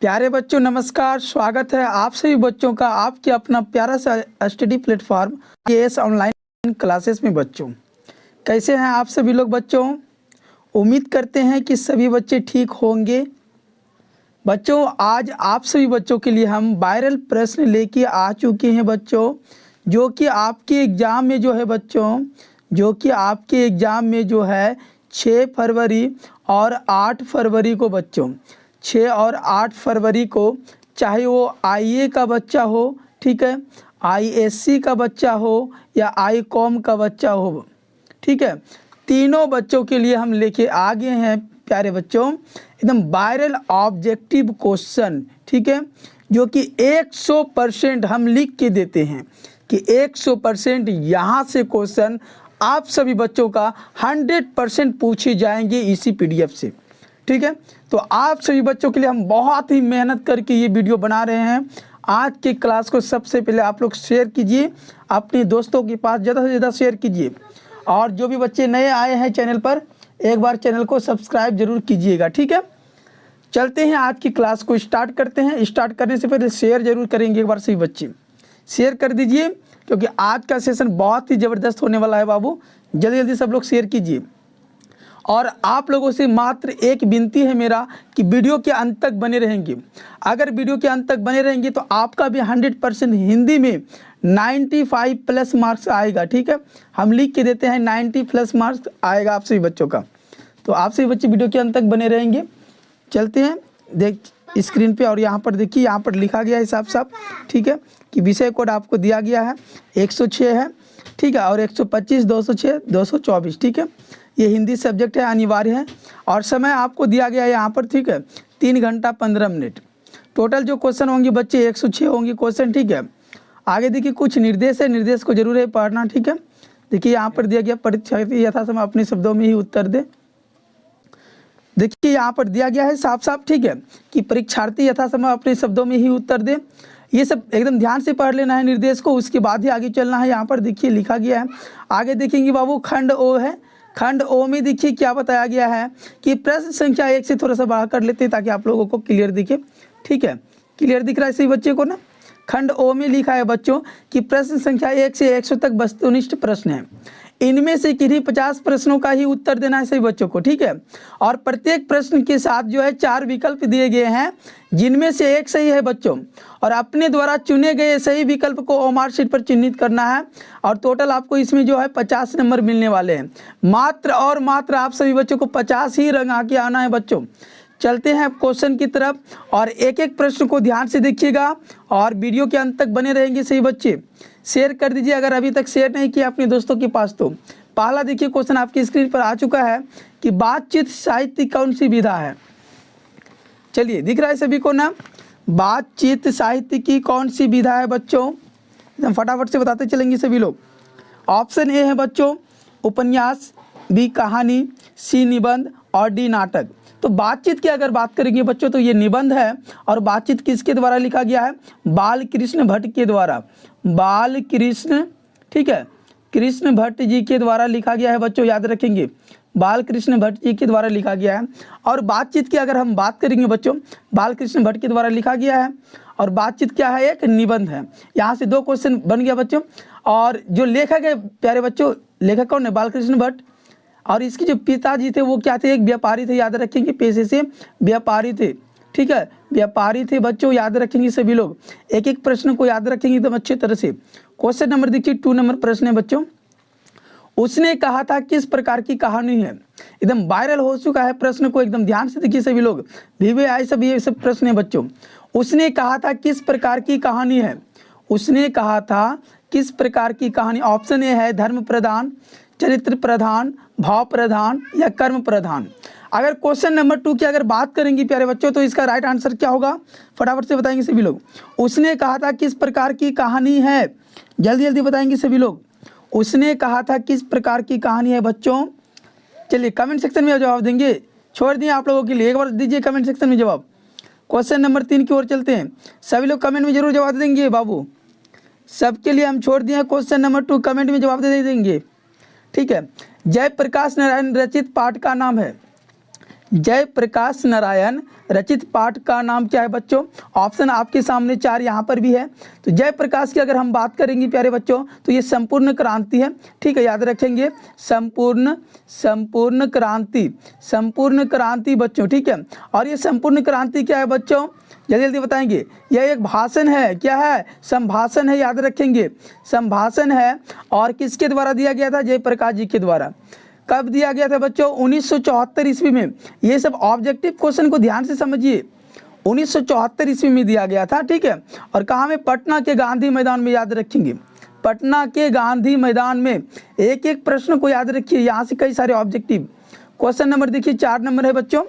प्यारे बच्चों नमस्कार, स्वागत है आप सभी बच्चों का आपके अपना प्यारा सा study platform IAS online classes में। बच्चों कैसे हैं आप सभी लोग? बच्चों उम्मीद करते हैं कि सभी बच्चे ठीक होंगे। बच्चों आज आप सभी बच्चों के लिए हम वायरल प्रश्न लेके आ चुके हैं बच्चों, जो कि आपके एग्ज़ाम में जो है बच्चों, जो कि आपके एग्ज़ाम में जो है 6 फरवरी और 8 फरवरी को बच्चों 6 और 8 फरवरी को, चाहे वो IA का बच्चा हो, ठीक है, ISC का बच्चा हो या ICOM का बच्चा हो, ठीक है, तीनों बच्चों के लिए हम लेके आ गए हैं प्यारे बच्चों एकदम वायरल ऑब्जेक्टिव क्वेश्चन, ठीक है, जो कि 100% हम लिख के देते हैं कि 100% यहाँ से क्वेश्चन आप सभी बच्चों का 100% पूछे जाएंगे इसी PDF से, ठीक है। तो आप सभी बच्चों के लिए हम बहुत ही मेहनत करके ये वीडियो बना रहे हैं। आज के क्लास को सबसे पहले आप लोग शेयर कीजिए, अपने दोस्तों के पास ज़्यादा से ज़्यादा शेयर कीजिए, और जो भी बच्चे नए आए हैं चैनल पर एक बार चैनल को सब्सक्राइब जरूर कीजिएगा, ठीक है। चलते हैं आज की क्लास को स्टार्ट करते हैं। स्टार्ट करने से पहले शेयर जरूर करेंगे, एक बार सभी बच्चे शेयर कर दीजिए, क्योंकि आज का सेशन बहुत ही ज़बरदस्त होने वाला है बाबू। जल्दी जल्दी सब लोग शेयर कीजिए। और आप लोगों से मात्र एक विनती है मेरा कि वीडियो के अंत तक बने रहेंगे। अगर वीडियो के अंत तक बने रहेंगे तो आपका भी 100% हिंदी में 95+ मार्क्स आएगा, ठीक है। हम लिख के देते हैं 90+ मार्क्स आएगा आप सभी बच्चों का। तो आप सभी बच्चे वीडियो के अंत तक बने रहेंगे। चलते हैं, देख स्क्रीन पे, और यहाँ पर देखिए, यहाँ पर लिखा गया है साफ साफ, ठीक है, कि विषय कोड आपको दिया गया है 106 है, ठीक है, और 125, 206, 224, ठीक है। ये हिंदी सब्जेक्ट है, अनिवार्य है, और समय आपको दिया गया है यहाँ पर, ठीक है, 3 घंटा 15 मिनट। टोटल जो क्वेश्चन होंगे बच्चे 106 होंगे क्वेश्चन, ठीक है। आगे देखिए कुछ निर्देश है, निर्देश को जरूर है पढ़ना, ठीक है। देखिए यहाँ पर दिया गया परीक्षार्थी यथासमय अपने शब्दों में ही उत्तर दे। देखिए यहाँ पर दिया गया है साफ साफ, ठीक है, कि परीक्षार्थी यथासमय अपने शब्दों में ही उत्तर दे। ये सब एकदम ध्यान से पढ़ लेना है निर्देश को, उसके बाद ही आगे चलना है। यहाँ पर देखिए लिखा गया है, आगे देखेंगे बाबू खंड O है। खंड O में देखिए क्या बताया गया है कि प्रश्न संख्या 1 से थोड़ा सा बढ़ा कर लेते हैं ताकि आप लोगों को क्लियर दिखे, ठीक है। क्लियर दिख रहा है सही बच्चे को ना? खंड O में लिखा है बच्चों कि प्रश्न संख्या 1 से 100 तक वस्तुनिष्ठ प्रश्न है। इनमें से किन्हीं 50 प्रश्नों का ही उत्तर देना है सही बच्चों को, ठीक है। और प्रत्येक प्रश्न के साथ जो है 4 विकल्प दिए गए हैं, जिनमें से एक सही है बच्चों, और अपने द्वारा चुने गए सही विकल्प को ओमार शीट पर चिन्हित करना है। और टोटल आपको इसमें जो है 50 नंबर मिलने वाले हैं। मात्र और मात्र आप सभी बच्चों को 50 ही रंग आके आना है बच्चों। चलते हैं क्वेश्चन की तरफ, और एक एक प्रश्न को ध्यान से देखिएगा और वीडियो के अंत तक बने रहेंगे सही बच्चे। शेयर कर दीजिए अगर अभी तक शेयर नहीं किया अपने दोस्तों के पास तो। पहला देखिए क्वेश्चन आपकी स्क्रीन पर आ चुका है कि बातचीत साहित्य कौन सी विधा है। चलिए दिख रहा है सभी को ना? बातचीत साहित्य की कौन सी विधा है बच्चों? एकदम फटाफट से बताते चलेंगे सभी लोग। ऑप्शन ए है बच्चों उपन्यास, बी कहानी, सी निबंध और डी नाटक। तो बातचीत की अगर बात करेंगे बच्चों तो ये निबंध है, और बातचीत किसके द्वारा लिखा गया है? बाल कृष्ण भट्ट के द्वारा। बाल कृष्ण, ठीक है, कृष्ण भट्ट जी के द्वारा लिखा गया है बच्चों, याद रखेंगे, बाल कृष्ण भट्ट जी के द्वारा लिखा गया है। और बातचीत की अगर हम बात करेंगे बच्चों, बाल कृष्ण भट्ट के द्वारा लिखा गया है, और बातचीत क्या है? एक निबंध है। यहाँ से 2 क्वेश्चन बन गया बच्चों। और जो लेखक है प्यारे बच्चों, लेखक कौन है? बाल कृष्ण भट्ट। और इसके जो पिताजी थे वो क्या थे? एक व्यापारी थे, याद रखेंगे, पेशे से व्यापारी थे, ठीक है, व्यापारी थे बच्चों, याद रखेंगे सभी लोग। एक एक प्रश्न को याद रखेंगे एकदम अच्छे तरह से। क्वेश्चन नंबर देखिए 2 नंबर प्रश्न है बच्चों। उसने कहा था किस प्रकार की कहानी है? एकदम वायरल हो चुका है प्रश्न को, एकदम ध्यान से देखिए सभी लोग। VVI सब ये सब प्रश्न है बच्चों। उसने कहा था किस प्रकार की कहानी है? उसने कहा था किस प्रकार की कहानी? ऑप्शन ए है धर्म प्रधान, चरित्र प्रधान, भाव प्रधान या कर्म प्रधान। अगर क्वेश्चन नंबर 2 की अगर बात करेंगे प्यारे बच्चों तो इसका राइट आंसर क्या होगा? फटाफट से बताएंगे सभी लोग। उसने कहा था किस प्रकार की कहानी है? जल्दी जल्दी बताएंगे सभी लोग। उसने कहा था किस प्रकार की कहानी है बच्चों? चलिए कमेंट सेक्शन में जवाब देंगे, छोड़ दिए आप लोगों के लिए, एक बार दीजिए कमेंट सेक्शन में जवाब। क्वेश्चन नंबर 3 की ओर चलते हैं, सभी लोग कमेंट में जरूर जवाब देंगे बाबू। सबके लिए हम छोड़ दिए क्वेश्चन नंबर 2, कमेंट में जवाब दे देंगे, ठीक है। जयप्रकाश नारायण रचित पाठ का नाम है? जयप्रकाश नारायण रचित पाठ का नाम क्या है बच्चों? ऑप्शन आपके सामने 4 यहाँ पर भी है। तो जयप्रकाश की अगर हम बात करेंगे प्यारे बच्चों तो ये संपूर्ण क्रांति है। ठीक है, याद रखेंगे संपूर्ण क्रांति बच्चों। ठीक है, और ये संपूर्ण क्रांति क्या है बच्चों? जल्दी जल्दी बताएंगे। यह एक भाषण है, क्या है? संभाषण है, याद रखेंगे संभाषण है। और किसके द्वारा दिया गया था? जयप्रकाश जी के द्वारा। कब दिया गया था बच्चों? 1974 ईस्वी में। ये सब ऑब्जेक्टिव क्वेश्चन को ध्यान से समझिए, 1974 ईस्वी में दिया गया था। ठीक है, और कहाँ में? पटना के गांधी मैदान में, याद रखेंगे पटना के गांधी मैदान में। एक एक प्रश्न को याद रखिए, यहाँ से कई सारे ऑब्जेक्टिव क्वेश्चन। नंबर देखिए 4 नंबर है बच्चों,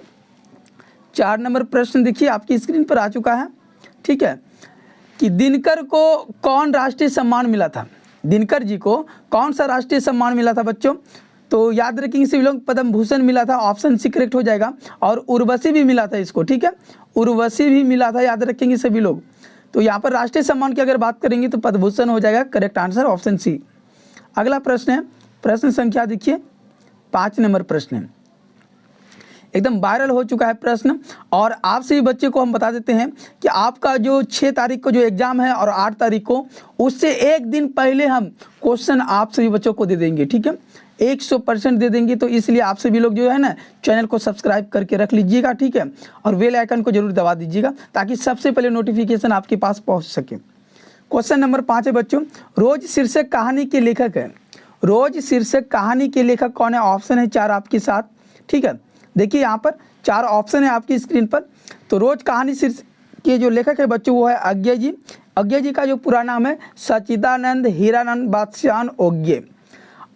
4 नंबर प्रश्न देखिए आपकी स्क्रीन पर आ चुका है। ठीक है, कि दिनकर को कौन राष्ट्रीय सम्मान मिला था? दिनकर जी को कौन सा राष्ट्रीय सम्मान मिला था बच्चों? तो याद रखेंगे सभी लोग, पद्म भूषण मिला था, ऑप्शन सी करेक्ट हो जाएगा। और उर्वशी भी मिला था इसको। ठीक है, उर्वशी भी मिला था, याद रखेंगे सभी लोग। तो यहाँ पर राष्ट्रीय सम्मान की अगर बात करेंगे तो पद्म भूषण हो जाएगा, करेक्ट आंसर ऑप्शन सी। अगला प्रश्न है, प्रश्न संख्या देखिए 5 नंबर प्रश्न है, एकदम वायरल हो चुका है प्रश्न। और आप सभी बच्चे को हम बता देते हैं कि आपका जो 6 तारीख को जो एग्जाम है और 8 तारीख को, उससे एक दिन पहले हम क्वेश्चन आप सभी बच्चों को दे देंगे। ठीक है, 100% दे देंगे। तो इसलिए आप सभी लोग जो है ना चैनल को सब्सक्राइब करके रख लीजिएगा। ठीक है, और बेल आइकन को जरूर दबा दीजिएगा ताकि सबसे पहले नोटिफिकेशन आपके पास पहुंच सके। क्वेश्चन नंबर 5 है बच्चों, रोज शीर्षक कहानी के लेखक है। रोज शीर्षक कहानी के लेखक कौन है? ऑप्शन है 4 आपके साथ। ठीक है, देखिए यहाँ पर 4 ऑप्शन है आपकी स्क्रीन पर। तो रोज कहानी शीर्षक के जो लेखक है बच्चों वो है अज्ञे जी। अज्ञे जी का जो पूरा नाम है सच्चिदानंद हीरानंद बादशाह ओज्ञे।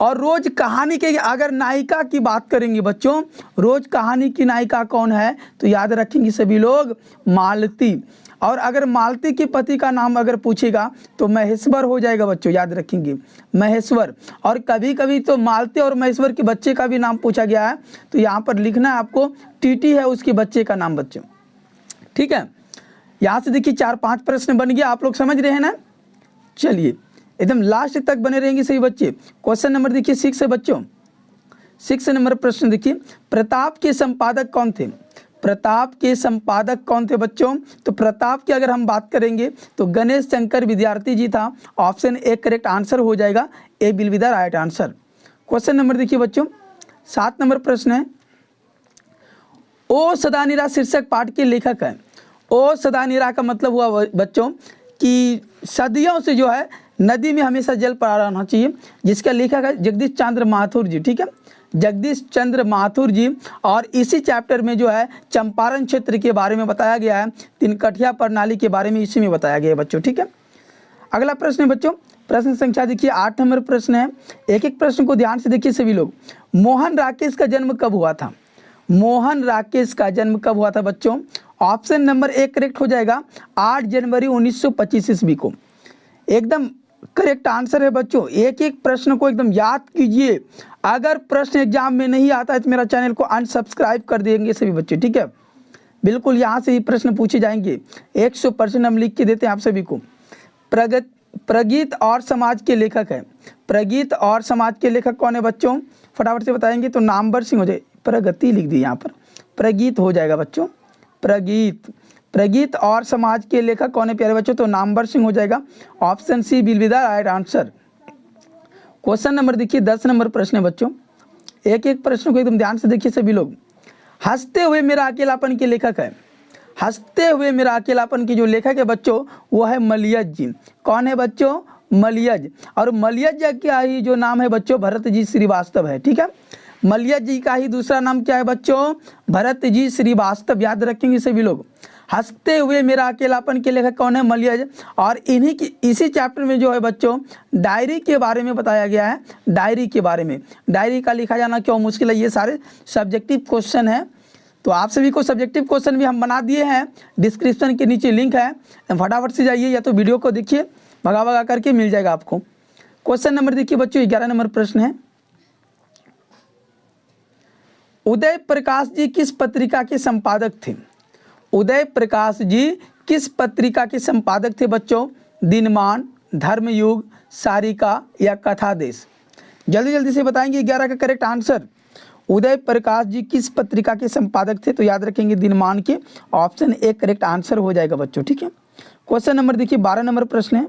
और रोज कहानी के अगर नायिका की बात करेंगे बच्चों, रोज कहानी की नायिका कौन है? तो याद रखेंगे सभी लोग, मालती। और अगर मालती के पति का नाम अगर पूछेगा तो महेश्वर हो जाएगा बच्चों, याद रखेंगे महेश्वर। और कभी कभी तो मालती और महेश्वर के बच्चे का भी नाम पूछा गया है, तो यहाँ पर लिखना है आपको टीटी है उसके बच्चे का नाम बच्चों। ठीक है, यहाँ से देखिए 4-5 प्रश्न बन गया, आप लोग समझ रहे हैं ना? चलिए एकदम लास्ट तक बने रहेंगे सही बच्चे। क्वेश्चन नंबर देखिए 6 है बच्चों, 6 नंबर प्रश्न देखिए, प्रताप के संपादक कौन थे? प्रताप के संपादक कौन थे बच्चों? तो प्रताप की अगर हम बात करेंगे तो गणेश शंकर विद्यार्थी जी था। ऑप्शन ए करेक्ट आंसर हो जाएगा, A will be the right answer. Question number देखिए बच्चों 7 नंबर प्रश्न है, ओ सदानीरा शीर्षक पाठ के लेखक है। ओ सदानीरा का मतलब हुआ बच्चों कि सदियों से जो है नदी में हमेशा जल पड़ा रहना चाहिए, जिसका लेखक है जगदीश चंद्र माथुर जी। ठीक है, जगदीश चंद्र माथुर जी। और इसी चैप्टर में जो है चंपारण क्षेत्र के बारे में बताया गया है, तिनकठिया प्रणाली के बारे में इसी में बताया गया है बच्चों। ठीक है, अगला प्रश्न है बच्चों, प्रश्न संख्या देखिए 8 नंबर प्रश्न है। एक एक प्रश्न को ध्यान से देखिए सभी लोग। मोहन राकेश का जन्म कब हुआ था? मोहन राकेश का जन्म कब हुआ था बच्चों? ऑप्शन नंबर 1 करेक्ट हो जाएगा, 8 जनवरी 1925 ईस्वी को। एकदम करेक्ट आंसर है बच्चों। एक एक प्रश्न को एकदम याद कीजिए। अगर प्रश्न एग्जाम में नहीं आता है तो मेरा चैनल को अनसब्सक्राइब कर देंगे सभी बच्चे। ठीक है, बिल्कुल यहाँ से ही प्रश्न पूछे जाएंगे, 100% हम लिख के देते हैं आप सभी को। प्रगीत और समाज के लेखक है। प्रगीत और समाज के लेखक कौन है बच्चों? फटाफट से बताएंगे तो नामवर सिंह हो जाए, प्रगति लिख दी यहाँ पर, प्रगीत हो जाएगा बच्चों, प्रगीत। प्रगीत और समाज के लेखक कौन है प्यारे बच्चों? तो नामवर सिंह हो जाएगा, option C will be the right answer. Question number देखिए 10 नंबर प्रश्न है बच्चों। एक एक प्रश्न को एकदम ध्यान से देखिए सभी लोग। हंसते हुए मेरा अकेलापन के लेखक है। हंसते हुए मेरा अकेलापन की जो लेखक है बच्चों वो है मलयज जी। कौन है बच्चों? मलयज। और मलयज का ही जो नाम है बच्चों भरत जी श्रीवास्तव है। ठीक है, मलयज जी का ही दूसरा नाम क्या है बच्चों? भरत जी श्रीवास्तव, याद रखेंगे सभी लोग। हंसते हुए मेरा अकेलापन के लेखक कौन है? मलयज। और इन्हीं की इसी चैप्टर में जो है बच्चों डायरी के बारे में बताया गया है। डायरी के बारे में, डायरी का लिखा जाना क्यों मुश्किल है, ये सारे सब्जेक्टिव क्वेश्चन है। तो आप सभी को सब्जेक्टिव क्वेश्चन भी हम बना दिए हैं, डिस्क्रिप्शन के नीचे लिंक है, फटाफट से जाइए या तो वीडियो को देखिए, भगा भगा करके मिल जाएगा आपको। क्वेश्चन नंबर देखिए बच्चों 11 नंबर प्रश्न है, उदय प्रकाश जी किस पत्रिका के संपादक थे? उदय प्रकाश जी किस पत्रिका के संपादक थे बच्चों? दिनमान, धर्मयुग, सारिका या कथादेश? जल्दी जल्दी से बताएंगे 11 का करेक्ट आंसर। उदय प्रकाश जी किस पत्रिका के संपादक थे? तो याद रखेंगे दिनमान के। ऑप्शन ए करेक्ट आंसर हो जाएगा बच्चों, ठीक है। क्वेश्चन नंबर देखिए 12 नंबर प्रश्न है,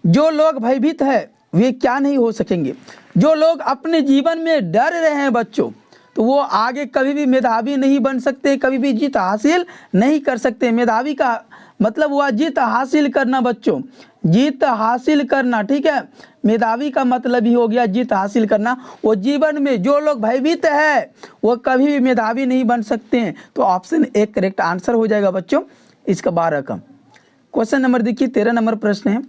जो लोग भयभीत है वे क्या नहीं हो सकेंगे? जो लोग अपने जीवन में डर रहे हैं बच्चों, तो वो आगे कभी भी मेधावी नहीं बन सकते, कभी भी जीत हासिल नहीं कर सकते। मेधावी का मतलब हुआ जीत हासिल करना बच्चों, जीत हासिल करना, ठीक है। मेधावी का मतलब ही हो गया जीत हासिल करना। वो जीवन में जो लोग भयभीत है वो कभी भी मेधावी नहीं बन सकते हैं। तो ऑप्शन ए करेक्ट आंसर हो जाएगा बच्चों इसका 12 का। क्वेश्चन नंबर देखिए 13 नंबर प्रश्न है,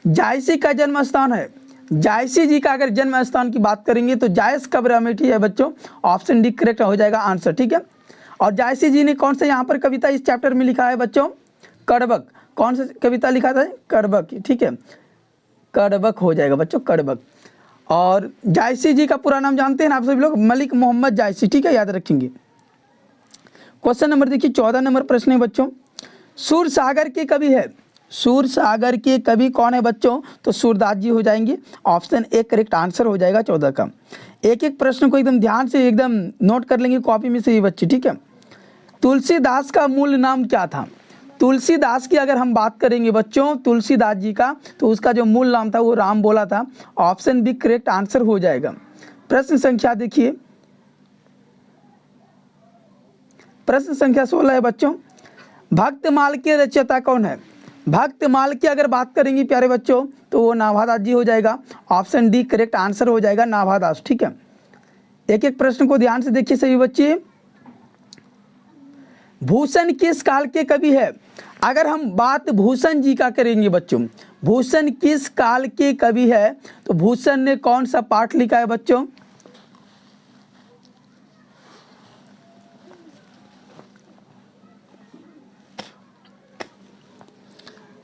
जायसी का जन्म स्थान है। जायसी जी का अगर जन्म स्थान की बात करेंगे तो जायस कब्र अमेठी है बच्चों। ऑप्शन डी करेक्ट हो जाएगा आंसर, ठीक है। और जायसी जी ने कौन सा यहाँ पर कविता इस चैप्टर में लिखा है बच्चों? कड़बक। कौन सा कविता लिखा था? कड़बक, ठीक है। कड़बक हो जाएगा बच्चों, कड़बक। और जायसी जी का पूरा नाम जानते हैं ना आप सभी लोग? मलिक मोहम्मद जायसी, ठीक है, याद रखेंगे। क्वेश्चन नंबर देखिए 14 नंबर प्रश्न है बच्चों, सूरसागर के कवि है। सूरसागर के कवि कौन है बच्चों? तो सूरदास जी हो जाएंगे। ऑप्शन ए करेक्ट आंसर हो जाएगा 14 का। एक एक प्रश्न को एकदम ध्यान से एकदम नोट कर लेंगे कॉपी में से ये बच्चे, ठीक है। तुलसीदास का मूल नाम क्या था? तुलसीदास की अगर हम बात करेंगे बच्चों, तुलसीदास जी का, तो उसका जो मूल नाम था वो राम बोला था। ऑप्शन बी करेक्ट आंसर हो जाएगा। प्रश्न संख्या देखिए, प्रश्न संख्या 16 है बच्चों, भक्तमाल के रचयिता कौन है? भक्तमाल की अगर बात करेंगे प्यारे बच्चों तो वो नाभादास जी हो जाएगा। ऑप्शन डी करेक्ट आंसर हो जाएगा नाभादास, ठीक है। एक एक प्रश्न को ध्यान से देखिए सभी बच्चे। भूषण किस काल के कवि है? अगर हम बात भूषण जी का करेंगे बच्चों, भूषण किस काल के कवि है? तो भूषण ने कौन सा पाठ लिखा है बच्चों?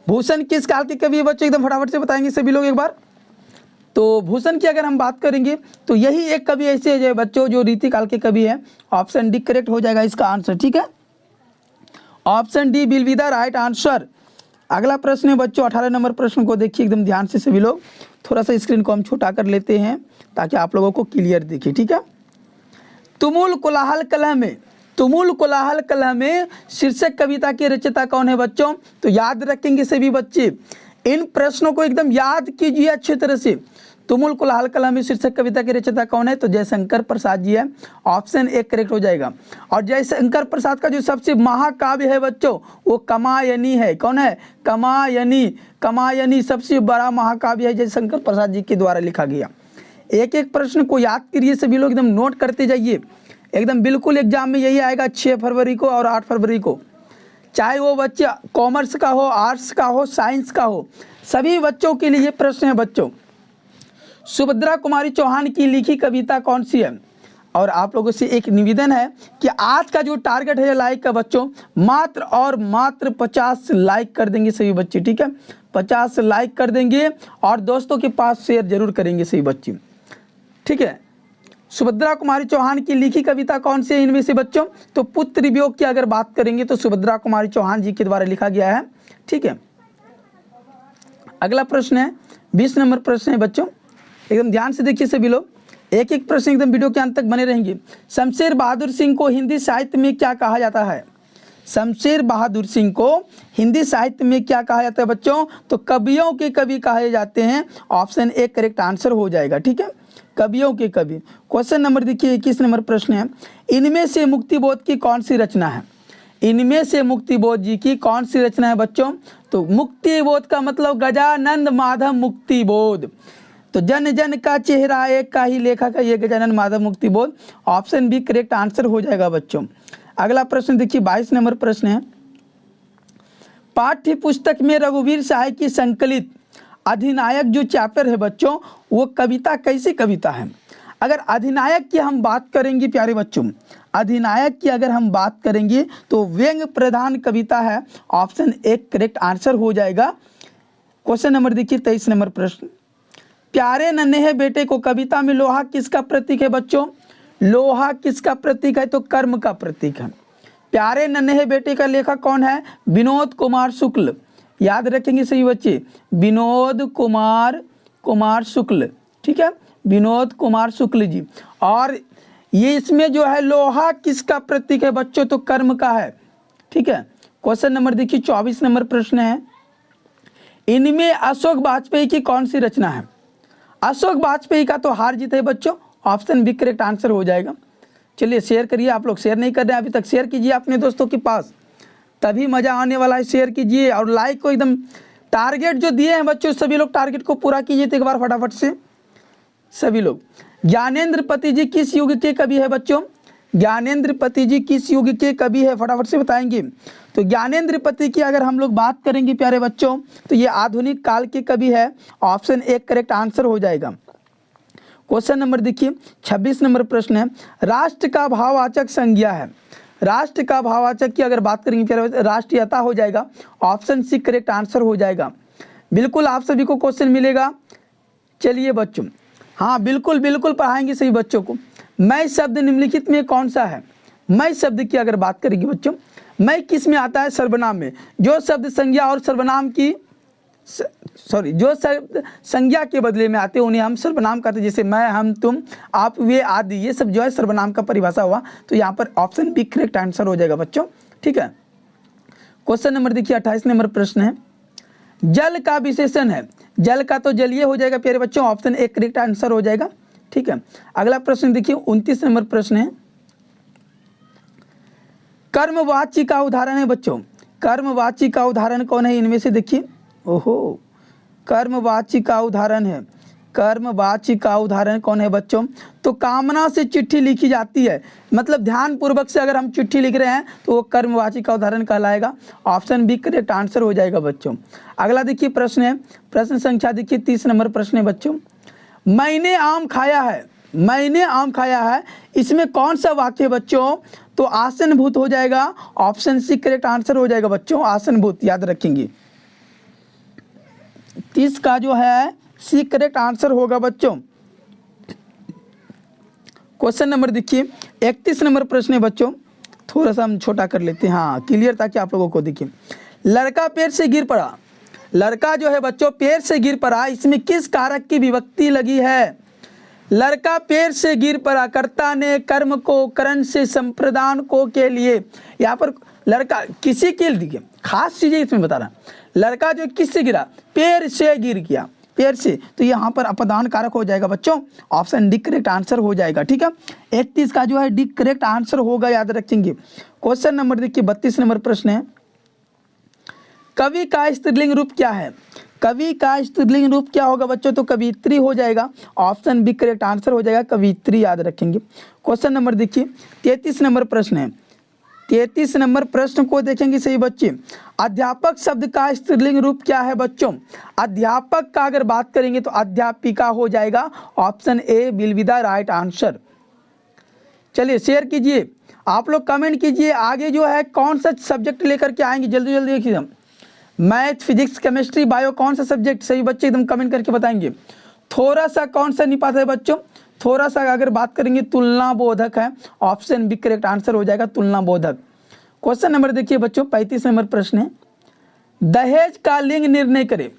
भूषण किस काल के कवि है बच्चों? एकदम फटाफट से बताएंगे सभी लोग एक बार। तो भूषण की अगर हम बात करेंगे तो यही एक कवि ऐसे है बच्चों जो रीति काल के कवि है। ऑप्शन डी करेक्ट हो जाएगा इसका आंसर, ठीक है। Option D will be the right answer. अगला प्रश्न है बच्चों 18 नंबर प्रश्न को देखिए एकदम ध्यान से सभी लोग। थोड़ा सा स्क्रीन को हम छोटा कर लेते हैं ताकि आप लोगों को क्लियर दिखे, ठीक है। तुमुल कोलाहल कलह में, तुमुल कोलाहल कलह में शीर्षक कविता के रचयिता कौन है बच्चों? तो याद रखेंगे सभी बच्चे, इन प्रश्नों को एकदम याद कीजिए अच्छी तरह से। तुमुल कोलाहल कलह में शीर्षक कविता के रचयिता कौन है? तो जयशंकर प्रसाद जी है। ऑप्शन ए करेक्ट हो जाएगा। और जयशंकर प्रसाद का जो सबसे महाकाव्य है बच्चों वो कमायनी है। कौन है? कमायनी। कमायनी सबसे बड़ा महाकाव्य है, जयशंकर प्रसाद जी के द्वारा लिखा गया। एक एक प्रश्न को याद करिए सभी लोग, एकदम नोट करते जाइए। एकदम बिल्कुल एग्जाम में यही आएगा 6 फरवरी को और 8 फरवरी को, चाहे वो बच्चे कॉमर्स का हो, आर्ट्स का हो, साइंस का हो, सभी बच्चों के लिए ये प्रश्न है बच्चों। सुभद्रा कुमारी चौहान की लिखी कविता कौन सी है? और आप लोगों से एक निवेदन है कि आज का जो टारगेट है लाइक का बच्चों, मात्र और मात्र 50 लाइक कर देंगे सभी बच्चे, ठीक है। 50 लाइक कर देंगे और दोस्तों के पास शेयर जरूर करेंगे सभी बच्चे, ठीक है। सुभद्रा कुमारी चौहान की लिखी कविता कौन सी है इनमें से बच्चों? तो पुत्र वियोग की अगर बात करेंगे तो सुभद्रा कुमारी चौहान जी के द्वारा लिखा गया है, ठीक है। अगला प्रश्न है 20 नंबर प्रश्न है बच्चों, एकदम ध्यान से देखिए सभी लोग। एक एक प्रश्न एकदम वीडियो के अंत तक बने रहेंगे। शमशेर बहादुर सिंह को हिंदी साहित्य में क्या कहा जाता है? शमशेर बहादुर सिंह को हिंदी साहित्य में क्या कहा जाता है बच्चों? तो कवियों के कवि कहे जाते हैं। ऑप्शन ए करेक्ट आंसर हो जाएगा, ठीक है, कवियों के कवि। क्वेश्चन नंबर देखिए 21 नंबर प्रश्न है, इनमें से मुक्तिबोध की कौन सी रचना है? इनमें से मुक्तिबोध जी की कौन सी रचना है बच्चों? तो मुक्तिबोध का मतलब गजानंद माधव मुक्तिबोध। तो जन जन का चेहरा एक का ही लेखक है ये Gajanand Madhav Muktibodh. Option B correct answer हो जाएगा बच्चों। अगला प्रश्न देखिए 22 नंबर प्रश्न है, पाठ्य पुस्तक में रघुवीर सहाय की संकलित अधिनायक जो चैप्टर है बच्चों वो कविता कैसी कविता है? अगर अधिनायक की हम बात करेंगे प्यारे बच्चों, अधिनायक की अगर हम बात करेंगे तो व्यंग प्रधान कविता है। ऑप्शन ए करेक्ट आंसर हो जाएगा। क्वेश्चन नंबर देखिए 23 नंबर प्रश्न, प्यारे नन्हे बेटे को कविता में लोहा किसका प्रतीक है बच्चों? लोहा किसका प्रतीक है? तो कर्म का प्रतीक है। प्यारे नन्हे बेटे का लेखक कौन है? विनोद कुमार शुक्ल। याद रखेंगे सही बच्चे, विनोद कुमार शुक्ल, ठीक है, विनोद कुमार शुक्ल जी। और ये इसमें जो है लोहा किसका प्रतीक है बच्चों, तो कर्म का है, ठीक है। क्वेश्चन नंबर देखिए 24 नंबर प्रश्न है, इनमें अशोक वाजपेयी की कौन सी रचना है। अशोक वाजपेयी का तो हार जीत है बच्चों, ऑप्शन बी करेक्ट आंसर हो जाएगा। चलिए शेयर करिए, आप लोग शेयर नहीं कर रहे हैं अभी तक, शेयर कीजिए अपने दोस्तों के पास, तभी मज़ा आने वाला है। शेयर कीजिए और लाइक को एकदम, टारगेट जो दिए हैं बच्चों सभी लोग टारगेट को पूरा कीजिए तो एक बार फटाफट से सभी लोग। ज्ञानेंद्र पति जी किस युग के कवि है बच्चों, ज्ञानेंद्र पति जी किस युग के कवि है, फटाफट से बताएंगे। तो ज्ञानेंद्र पति की अगर हम लोग बात करेंगे प्यारे बच्चों, तो ये आधुनिक काल के कवि है, ऑप्शन एक करेक्ट आंसर हो जाएगा। क्वेश्चन नंबर देखिए 26 नंबर प्रश्न है, राष्ट्र का भाववाचक संज्ञा है। राष्ट्र का भाववाचक की अगर बात करेंगे प्यारे बच्चों, राष्ट्रीयता हो जाएगा, ऑप्शन सी करेक्ट आंसर हो जाएगा। बिल्कुल आप सभी को क्वेश्चन मिलेगा। चलिए बच्चों, हाँ बिल्कुल बिल्कुल पढ़ाएंगे सभी बच्चों को। मैं शब्द निम्नलिखित में कौन सा है। मैं शब्द की अगर बात करेंगे बच्चों, मैं किस में आता है, सर्वनाम में। जो शब्द संज्ञा और सर्वनाम की जो शब्द संज्ञा के बदले में आते हैं उन्हें हम सर्वनाम कहते हैं, जैसे मैं, हम, तुम, आप, वे आदि, ये सब जो है सर्वनाम का परिभाषा हुआ। तो यहाँ पर ऑप्शन बी करेक्ट आंसर हो जाएगा बच्चों, ठीक है। क्वेश्चन नंबर देखिए 28 नंबर प्रश्न है, जल का विशेषण है। जल का तो जलीय हो जाएगा प्यारे बच्चों, ऑप्शन एक करेक्ट आंसर हो जाएगा, ठीक है। अगला प्रश्न देखिए 29 नंबर प्रश्न है, कर्मवाची का उदाहरण है बच्चों। कर्मवाची का उदाहरण कौन है इनमें से, देखिए, ओहो, कर्मवाची का उदाहरण है, कर्मवाची का उदाहरण कौन है बच्चों, तो कामना से चिट्ठी लिखी जाती है, मतलब ध्यान पूर्वक से अगर हम चिट्ठी लिख रहे हैं तो वो कर्मवाची का उदाहरण कहलाएगा, ऑप्शन बी करेक्ट आंसर हो जाएगा बच्चों। अगला देखिए प्रश्न है, प्रश्न संख्या देखिए 30 नंबर प्रश्न है बच्चों, मैंने आम खाया है। मैंने आम खाया है, इसमें कौन सा वाक्य है बच्चों, तो आसनभूत हो जाएगा, ऑप्शन सी करेक्ट आंसर हो जाएगा बच्चों, आसनभूत याद रखेंगे। 30 का जो है सी करेक्ट आंसर होगा बच्चों। क्वेश्चन नंबर देखिए 31 नंबर प्रश्न है बच्चों, थोड़ा सा हम छोटा कर लेते हैं, हाँ क्लियर ताकि आप लोगों को दिखे। लड़का पेड़ से गिर पड़ा। लड़का जो है बच्चों पेड़ से गिर पड़ा, इसमें किस कारक की विभक्ति लगी है। लड़का पेड़ से गिर पड़ा, कर्ता ने कर्म को करण से संप्रदान को के लिए, यहाँ पर लड़का किसी के लिए, खास चीजें इसमें बता रहा। लड़का जो किससे गिरा, पेड़ से गिर गया, पेड़ से, तो यहाँ पर अपदान कारक हो जाएगा बच्चों, ऑप्शन डी करेक्ट आंसर हो जाएगा, ठीक है। 31 का जो है डी करेक्ट आंसर होगा, याद रखेंगे। क्वेश्चन नंबर देखिए 32 नंबर प्रश्न है, कवि का स्त्रीलिंग रूप क्या है। कवि का स्त्रीलिंग रूप क्या होगा बच्चों, तो कवित्री हो जाएगा, ऑप्शन बी करेक्ट आंसर हो जाएगा, कवित्री याद रखेंगे। क्वेश्चन नंबर देखिए 33 नंबर प्रश्न है, 33 नंबर प्रश्न को देखेंगे सही बच्चे, अध्यापक शब्द का स्त्रीलिंग रूप क्या है बच्चों। अध्यापक का अगर बात करेंगे तो अध्यापिका हो जाएगा, option A will be the right answer. चलिए शेयर कीजिए, आप लोग कमेंट कीजिए, आगे जो है कौन सा सब्जेक्ट लेकर के आएंगे, जल्दी जल्दी देखिए, मैथ, फिजिक्स, केमिस्ट्री, बायो, कौन सा सब्जेक्ट, सही बच्चे एकदम कमेंट करके बताएंगे। थोड़ा सा कौन सा नहीं पाता है बच्चों, थोड़ा सा अगर बात करेंगे तुलना बोधक है, ऑप्शन बी करेक्ट आंसर हो जाएगा, तुलना बोधक। क्वेश्चन नंबर देखिए बच्चों 35 नंबर प्रश्न है, दहेज का लिंग निर्णय करे।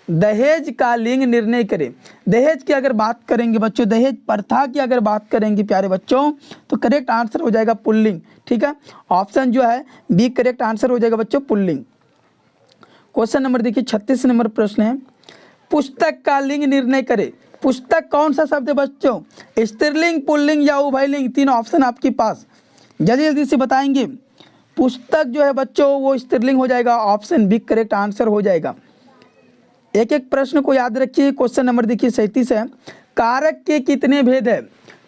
दहेज का लिंग निर्णय करे। दहेज की अगर बात करेंगे बच्चों, दहेज प्रथा की अगर बात करेंगे प्यारे बच्चों, तो करेक्ट आंसर हो जाएगा पुल्लिंग, ठीक है, ऑप्शन जो है बी करेक्ट आंसर हो जाएगा बच्चों, पुल्लिंग। क्वेश्चन नंबर देखिए 36 नंबर प्रश्न है, पुस्तक का लिंग निर्णय करे। पुस्तक कौन सा शब्द है बच्चों, स्त्रीलिंग, पुल्लिंग या उभयलिंग, तीन ऑप्शन आपके पास, जल्दी जल्दी से बताएंगे। पुस्तक जो है बच्चों वो स्त्रीलिंग हो जाएगा, ऑप्शन बी करेक्ट आंसर हो जाएगा। एक एक प्रश्न को याद रखिए। क्वेश्चन नंबर देखिए 37 है, कारक के कितने भेद है।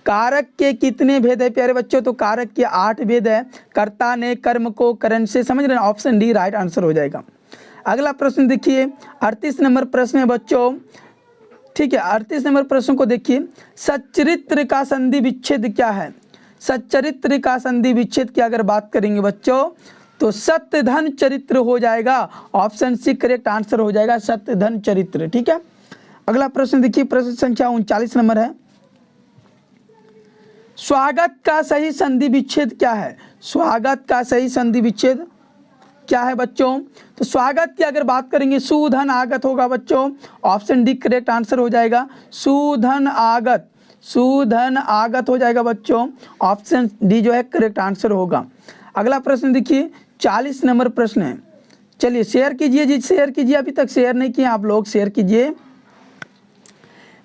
कारक के कितने भेद है प्यारे बच्चों, तो कारक के 8 भेद है, कर्ता ने कर्म को करण से, समझ रहे हैं, ऑप्शन डी राइट आंसर हो जाएगा। अगला प्रश्न देखिए 38 नंबर प्रश्न है बच्चों, ठीक है, 38 नंबर प्रश्न को देखिए, सच्चरित्र का संधि विच्छेद क्या है। सच्चरित्र का संधि विच्छेद की अगर बात करेंगे बच्चों, तो सत्य धन चरित्र हो जाएगा, ऑप्शन सी करेक्ट आंसर हो जाएगा, सत्य धन चरित्र, ठीक है। अगला प्रश्न देखिए, प्रश्न संख्या 39 नंबर है, स्वागत का सही संधि विच्छेद क्या है। स्वागत का सही संधि विच्छेद क्या है बच्चों, तो स्वागत की अगर बात करेंगे सुधन आगत होगा बच्चों, ऑप्शन डी करेक्ट आंसर हो जाएगा, सुधन आगत, सुधन आगत हो जाएगा बच्चों, ऑप्शन डी जो है करेक्ट आंसर होगा। अगला प्रश्न देखिए 40 नंबर प्रश्न है। चलिए शेयर कीजिए जी, शेयर कीजिए, अभी तक शेयर नहीं किए आप लोग, शेयर कीजिए।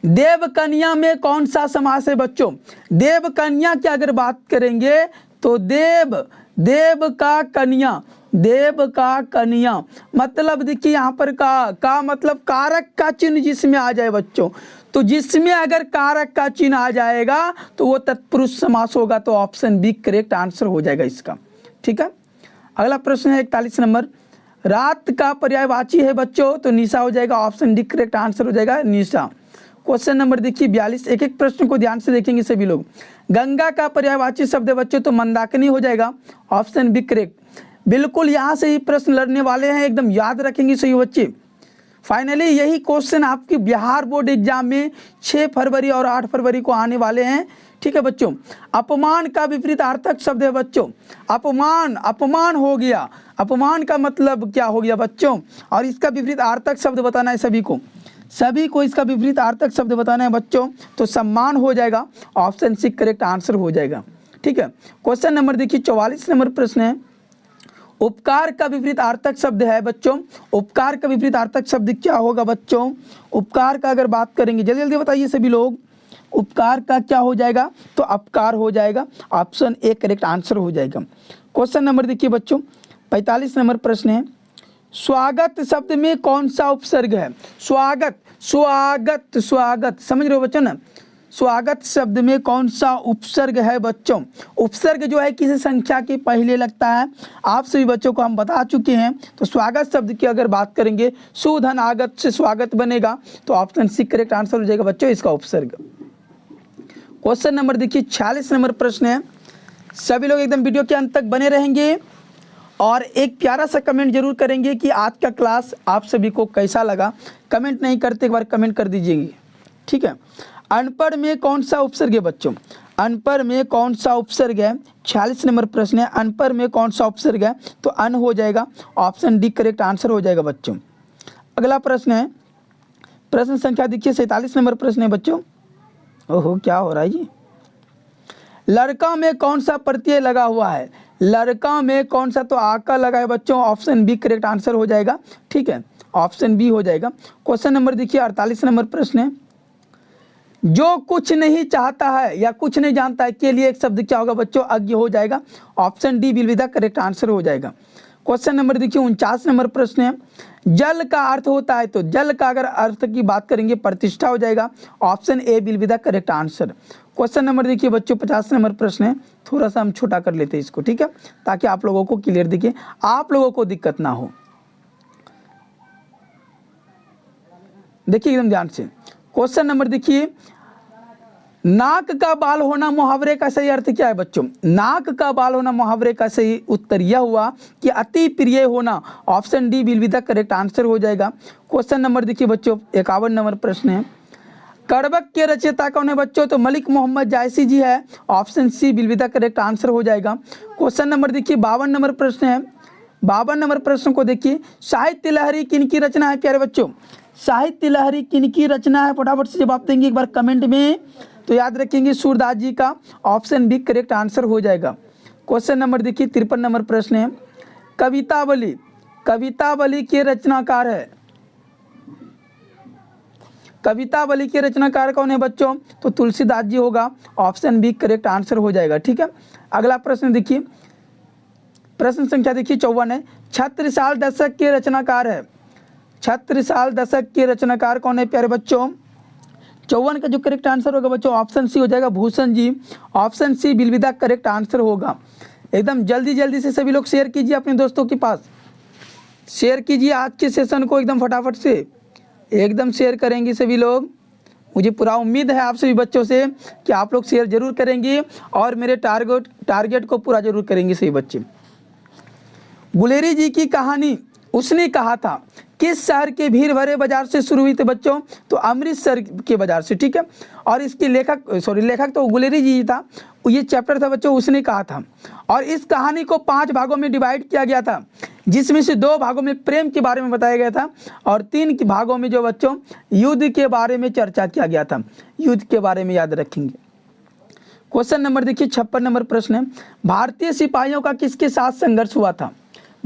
देवकन्या में कौन सा समास है बच्चों? देवकन्या की अगर बात करेंगे तो देव का कन्या, देव का कन्या मतलब देखिए यहाँ पर का मतलब कारक का चिन्ह जिसमें आ जाए बच्चों, तो जिसमें अगर कारक का चिन्ह आ जाएगा तो वो तत्पुरुष समास होगा, तो ऑप्शन बी करेक्ट आंसर हो जाएगा इसका। ठीक है, अगला प्रश्न है 41 नंबर। रात का पर्यायवाची है बच्चों, तो निशा हो जाएगा, ऑप्शन डी करेक्ट आंसर हो जाएगा निशा। क्वेश्चन नंबर देखिए 42, एक एक प्रश्न को ध्यान से देखेंगे सभी लोग। गंगा का पर्यायवाची शब्द है बच्चों, तो मंदाकिनी हो जाएगा, ऑप्शन बी करेक्ट। बिल्कुल यहाँ से ही प्रश्न लड़ने वाले हैं, एकदम याद रखेंगे सही बच्चे। फाइनली यही क्वेश्चन आपके बिहार बोर्ड एग्जाम में 6 फरवरी और 8 फरवरी को आने वाले हैं। ठीक है बच्चों, अपमान का विपरीत अर्थक शब्द है बच्चों, अपमान हो गया, अपमान का मतलब क्या हो गया बच्चों, और इसका विपरीत अर्थक शब्द बताना है सभी को इसका विपरीत अर्थक शब्द बताना है बच्चों, तो सम्मान हो जाएगा, ऑप्शन सी करेक्ट आंसर हो जाएगा। ठीक है, क्वेश्चन नंबर देखिए 44 नंबर प्रश्न है। उपकार का विपरीत अर्थक शब्द है बच्चों, उपकार का विपरीत अर्थक शब्द क्या होगा बच्चों? उपकार का अगर बात करेंगे, जल्दी जल्दी बताइए सभी लोग, उपकार का क्या हो जाएगा? तो अपकार हो जाएगा, ऑप्शन ए करेक्ट आंसर हो जाएगा। क्वेश्चन नंबर देखिए बच्चों 45 नंबर प्रश्न है। स्वागत शब्द में कौन सा उपसर्ग है? स्वागत समझ रहे हो बच्चों ना? स्वागत शब्द में कौन सा उपसर्ग है बच्चों? उपसर्ग जो है किसी संख्या के पहले लगता है, आप सभी बच्चों को हम बता चुके हैं। तो स्वागत शब्द की अगर बात करेंगे, सुधन आगत से स्वागत बनेगा, तो ऑप्शन सी करेक्ट आंसर हो जाएगा बच्चों इसका उपसर्ग। क्वेश्चन नंबर देखिए 46 नंबर प्रश्न है। सभी लोग एकदम वीडियो के अंत तक बने रहेंगे और एक प्यारा सा कमेंट जरूर करेंगे कि आज का क्लास आप सभी को कैसा लगा। कमेंट नहीं करते एक बार कमेंट कर दीजिए। ठीक है, अनपढ़ में कौन सा उपसर्ग है बच्चों? अनपढ़ में कौन सा उपसर्ग है? 46 नंबर प्रश्न है, अनपढ़ में कौन सा उपसर्ग है? तो अन हो जाएगा, ऑप्शन डी करेक्ट आंसर हो जाएगा बच्चों। अगला प्रश्न है, प्रश्न संख्या देखिए 47 नंबर प्रश्न है बच्चों। ओहो क्या हो रहा है जी? लड़का में कौन सा प्रत्यय लगा हुआ है? लड़का में कौन सा? तो आका लगा है बच्चों, ऑप्शन बी करेक्ट आंसर हो जाएगा। ठीक है, ऑप्शन बी हो जाएगा। क्वेश्चन नंबर देखिए 48 नंबर प्रश्न है। जो कुछ नहीं चाहता है या कुछ नहीं जानता है के लिए एक शब्द क्या होगा बच्चों? अज्ञ हो जाएगा, option D will be the correct answer हो जाएगा। क्वेश्चन नंबर देखिए 49 नंबर प्रश्न है। जल का अर्थ होता है, तो जल का अगर अर्थ की बात करेंगे प्रतिष्ठा हो जाएगा, option A will be the correct answer. Question number देखिए बच्चों 50 नंबर प्रश्न है। थोड़ा सा हम छोटा कर लेते हैं इसको, ठीक है, ताकि आप लोगों को क्लियर दिखे, आप लोगों को दिक्कत ना हो। देखिए एकदम ध्यान से। क्वेश्चन नंबर देखिए, नाक का बाल होना मुहावरे का सही अर्थ क्या है बच्चों? नाक का बाल होना मुहावरे का सही उत्तर यह हुआ कि अति प्रिय होना, option D will be the correct answer हो जाएगा। क्वेश्चन नंबर देखिए बच्चों 51 नंबर प्रश्न है। कड़बक के रचयिता कौन है बच्चों? तो मलिक मोहम्मद जायसी जी है, option C will be the correct answer हो जाएगा। क्वेश्चन नंबर देखिए 52 नंबर प्रश्न है। 52 नंबर प्रश्न को देखिए, साहित्य लहरी किनकी रचना है प्यारे बच्चों? साहित्य लहरी किनकी रचना है? फटाफट से जवाब देंगे एक बार कमेंट में, तो याद रखेंगे सूरदास जी का, ऑप्शन बी करेक्ट आंसर हो जाएगा। क्वेश्चन नंबर देखिए 53 नंबर प्रश्न है। कवितावली, कवितावली के रचनाकार है, कवितावली के रचनाकार कौन है बच्चों? तो तुलसीदास जी होगा, ऑप्शन बी करेक्ट आंसर हो जाएगा। ठीक है, अगला प्रश्न देखिए, प्रश्न संख्या देखिए 54 है। छत्रसाल दशक के रचनाकार है, छत्रसाल दशक के रचनाकार कौन है प्यारे बच्चों? 54 का जो करेक्ट आंसर होगा बच्चों ऑप्शन सी हो जाएगा, Bhushan ji, option C will be the correct answer होगा। एकदम जल्दी जल्दी से सभी लोग शेयर कीजिए अपने दोस्तों के पास, शेयर कीजिए आज के सेशन को एकदम फटाफट से, एकदम शेयर करेंगे सभी लोग। मुझे पूरा उम्मीद है आप सभी बच्चों से कि आप लोग शेयर जरूर करेंगे और मेरे टारगेट को पूरा जरूर करेंगे सभी बच्चे। गुलेरी जी की कहानी उसने कहा था किस शहर के भीड़ भरे बाजार से शुरू हुई थी बच्चों? तो अमृतसर के बाजार से। ठीक है, और इसके लेखक तो गुलेरी जी था, ये चैप्टर था बच्चों उसने कहा था। और इस कहानी को 5 भागों में डिवाइड किया गया था। जिसमें से 2 भागों में प्रेम के बारे में बताया गया था और 3 के भागों में जो बच्चों युद्ध के बारे में चर्चा किया गया था। युद्ध के बारे में याद रखेंगे। क्वेश्चन नंबर देखिए 56 नंबर प्रश्न है, भारतीय सिपाहियों का किसके साथ संघर्ष हुआ था?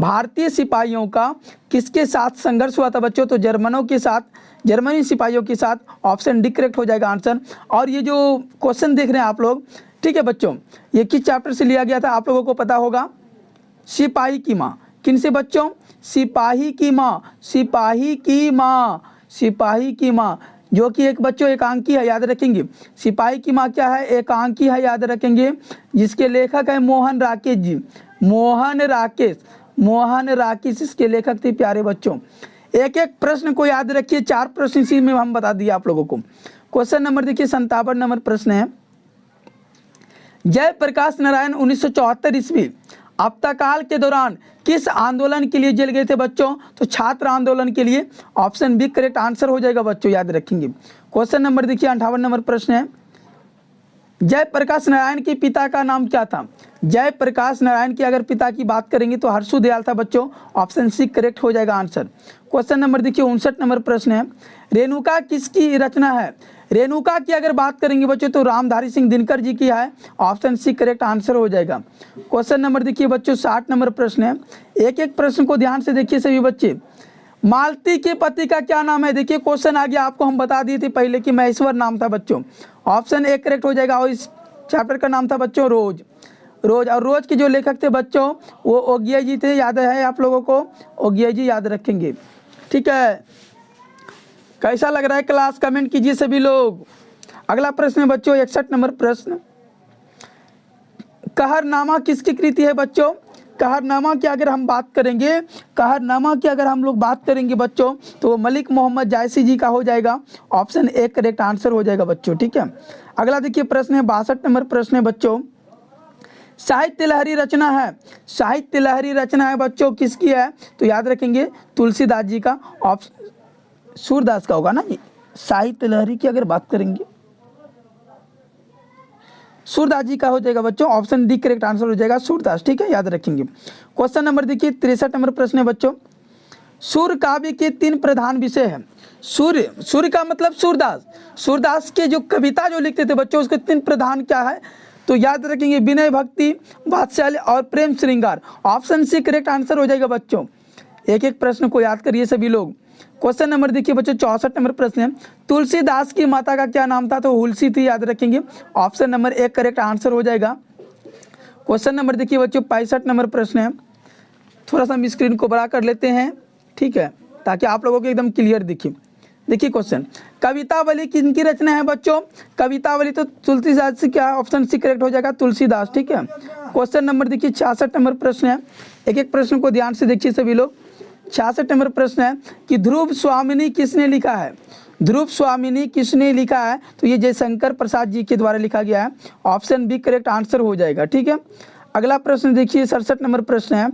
भारतीय सिपाहियों का किसके साथ संघर्ष हुआ था बच्चों? तो जर्मनों के साथ, जर्मनी सिपाहियों के साथ। ऑप्शन डी करेक्ट हो जाएगा आंसर। और ये जो क्वेश्चन देख रहे हैं आप लोग, ठीक है बच्चों, ये किस चैप्टर से लिया गया था आप लोगों को पता होगा? सिपाही की माँ। किन से बच्चों? सिपाही की माँ, सिपाही की माँ, सिपाही की माँ, जो कि एक बच्चों एकांकी है, याद रखेंगे। सिपाही की माँ क्या है? एकांकी है, याद रखेंगे, जिसके लेखक है मोहन राकेश जी। मोहन राकेश, मोहन राकेश इसके लेखक थे प्यारे बच्चों। एक एक प्रश्न को याद रखिए, 4 प्रश्न इसी में हम बता दिए आप लोगों को। क्वेश्चन नंबर देखिए 57 नंबर प्रश्न है, जयप्रकाश नारायण 1974 ईस्वी आपातकाल के दौरान किस आंदोलन के लिए जेल गए थे बच्चों? तो छात्र आंदोलन के लिए। ऑप्शन बी करेक्ट आंसर हो जाएगा बच्चों, याद रखेंगे। क्वेश्चन नंबर देखिए 58 नंबर प्रश्न है, जयप्रकाश नारायण के पिता का नाम क्या था? जयप्रकाश नारायण के अगर पिता की बात करेंगे तो हर्षु दयाल था बच्चों। ऑप्शन सी करेक्ट हो जाएगा आंसर। क्वेश्चन नंबर देखिए 59 नंबर प्रश्न है, रेणुका किसकी रचना है? रेणुका की अगर बात करेंगे बच्चों तो रामधारी सिंह दिनकर जी की है। ऑप्शन सी करेक्ट आंसर हो जाएगा। क्वेश्चन नंबर देखिए बच्चों 60 नंबर प्रश्न है, एक एक प्रश्न को ध्यान से देखिए सभी बच्चे। मालती के पति का क्या नाम है? देखिए क्वेश्चन आ गया, आपको हम बता दिए थे पहले कि महेश्वर नाम था बच्चों। ऑप्शन ए करेक्ट हो जाएगा। और इस चैप्टर का नाम था बच्चों रोज। रोज, और रोज के जो लेखक थे बच्चों वो ओगिया जी थे, याद है आप लोगों को? ओगिया जी याद रखेंगे, ठीक है। कैसा लग रहा है क्लास? कमेंट कीजिए सभी लोग। अगला प्रश्न है बच्चों 61 नंबर प्रश्न, कहरनामा किसकी कृति है बच्चों? कहरनामा की अगर हम बात करेंगे, कहरनामा की अगर हम लोग बात करेंगे बच्चों तो वो मलिक मोहम्मद जायसी जी का हो जाएगा। ऑप्शन ए करेक्ट आंसर हो जाएगा बच्चों, ठीक है। अगला देखिए प्रश्न है 62 नंबर प्रश्न है बच्चों, साहित्य लहरी रचना है, साहित्य लहरी रचना है बच्चों किसकी है? तो याद रखेंगे तुलसीदास जी का। ऑप्शन सूरदास का होगा ना ये। साहित्य लहरी की अगर बात करेंगे सूरदास जी का हो जाएगा बच्चों। ऑप्शन डी करेक्ट आंसर हो जाएगा सूरदास, ठीक है, याद रखेंगे। क्वेश्चन नंबर देखिए 63 नंबर प्रश्न है बच्चों, सूर्य काव्य के 3 प्रधान विषय हैं। सूर्य, सूर्य का मतलब सूरदास, सूरदास के जो कविता जो लिखते थे बच्चों उसके 3 प्रधान क्या है? तो याद रखेंगे विनय, भक्ति, वात्सल्य और प्रेम श्रृंगार। ऑप्शन सी करेक्ट आंसर हो जाएगा बच्चों। एक एक प्रश्न को याद करिए सभी लोग। क्वेश्चन नंबर देखिए बच्चों 64 नंबर प्रश्न है, तुलसीदास की माता का क्या नाम था? तो हुलसी थी, याद रखेंगे। ऑप्शन नंबर 1 करेक्ट आंसर हो जाएगा। क्वेश्चन नंबर देखिए बच्चों 65 नंबर प्रश्न है, थोड़ा सा हम स्क्रीन को बड़ा कर लेते हैं, ठीक है, ताकि आप लोगों को एकदम क्लियर दिखे। देखिए क्वेश्चन, कवितावली किनकी रचना है बच्चों? कवितावली तो तुलसीदास से, क्या ऑप्शन सी करेक्ट हो जाएगा तुलसीदास, ठीक है। क्वेश्चन नंबर देखिए 66 नंबर प्रश्न है, एक एक प्रश्न को ध्यान से देखिए सभी लोग। 66 नंबर प्रश्न है कि ध्रुव स्वामिनी किसने लिखा है? ध्रुव स्वामिनी किसने लिखा है? तो ये जयशंकर प्रसाद जी के द्वारा लिखा गया है। ऑप्शन बी करेक्ट आंसर हो जाएगा, ठीक है। अगला प्रश्न देखिए 67 नंबर प्रश्न है,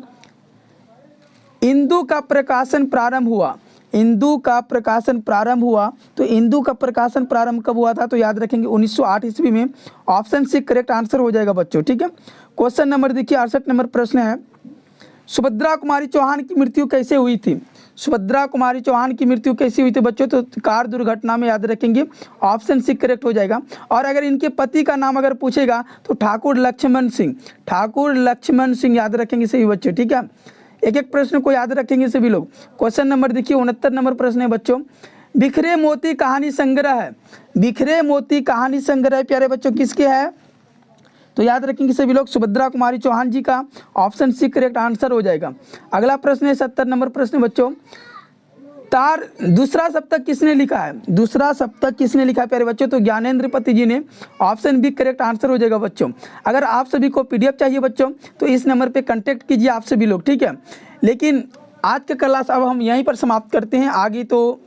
इंदु का प्रकाशन प्रारंभ हुआ, इंदु का प्रकाशन प्रारंभ हुआ, तो इंदु का प्रकाशन प्रारंभ कब हुआ था? तो याद रखेंगे 1908 ईस्वी में। ऑप्शन सी करेक्ट आंसर हो जाएगा बच्चों, ठीक है। क्वेश्चन नंबर देखिए 68 नंबर प्रश्न है, सुभद्रा कुमारी चौहान की मृत्यु कैसे हुई थी? सुभद्रा कुमारी चौहान की मृत्यु कैसे हुई थी बच्चों? तो कार दुर्घटना में, याद रखेंगे। ऑप्शन सी करेक्ट हो जाएगा। और अगर इनके पति का नाम अगर पूछेगा तो ठाकुर लक्ष्मण सिंह, ठाकुर लक्ष्मण सिंह, याद रखेंगे सभी बच्चों, ठीक है। एक एक प्रश्न को याद रखेंगे सभी लोग। क्वेश्चन नंबर देखिए 69 नंबर प्रश्न है बच्चों, बिखरे मोती कहानी संग्रह है, बिखरे मोती कहानी संग्रह प्यारे बच्चों किसके है? तो याद रखेंगे सभी लोग सुभद्रा कुमारी चौहान जी का। ऑप्शन सी करेक्ट आंसर हो जाएगा। अगला प्रश्न है 70 नंबर प्रश्न बच्चों, तार दूसरा सप्तक किसने लिखा है? दूसरा सप्तक किसने लिखा है प्यारे बच्चों? तो ज्ञानेंद्र पति जी ने। ऑप्शन बी करेक्ट आंसर हो जाएगा बच्चों। अगर आप सभी को पीडीएफ चाहिए बच्चों तो इस नंबर पे कांटेक्ट कीजिए आप सभी लोग, ठीक है। लेकिन आज का क्लास अब हम यहीं पर समाप्त करते हैं। आगे तो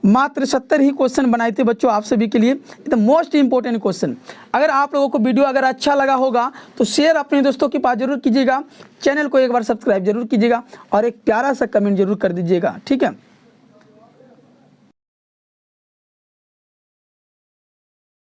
मात्र 70 ही क्वेश्चन बनाए थे बच्चों आप सभी के लिए, द मोस्ट इंपॉर्टेंट क्वेश्चन। अगर आप लोगों को वीडियो अगर अच्छा लगा होगा तो शेयर अपने दोस्तों के पास जरूर कीजिएगा, चैनल को एक बार सब्सक्राइब जरूर कीजिएगा और एक प्यारा सा कमेंट जरूर कर दीजिएगा, ठीक है।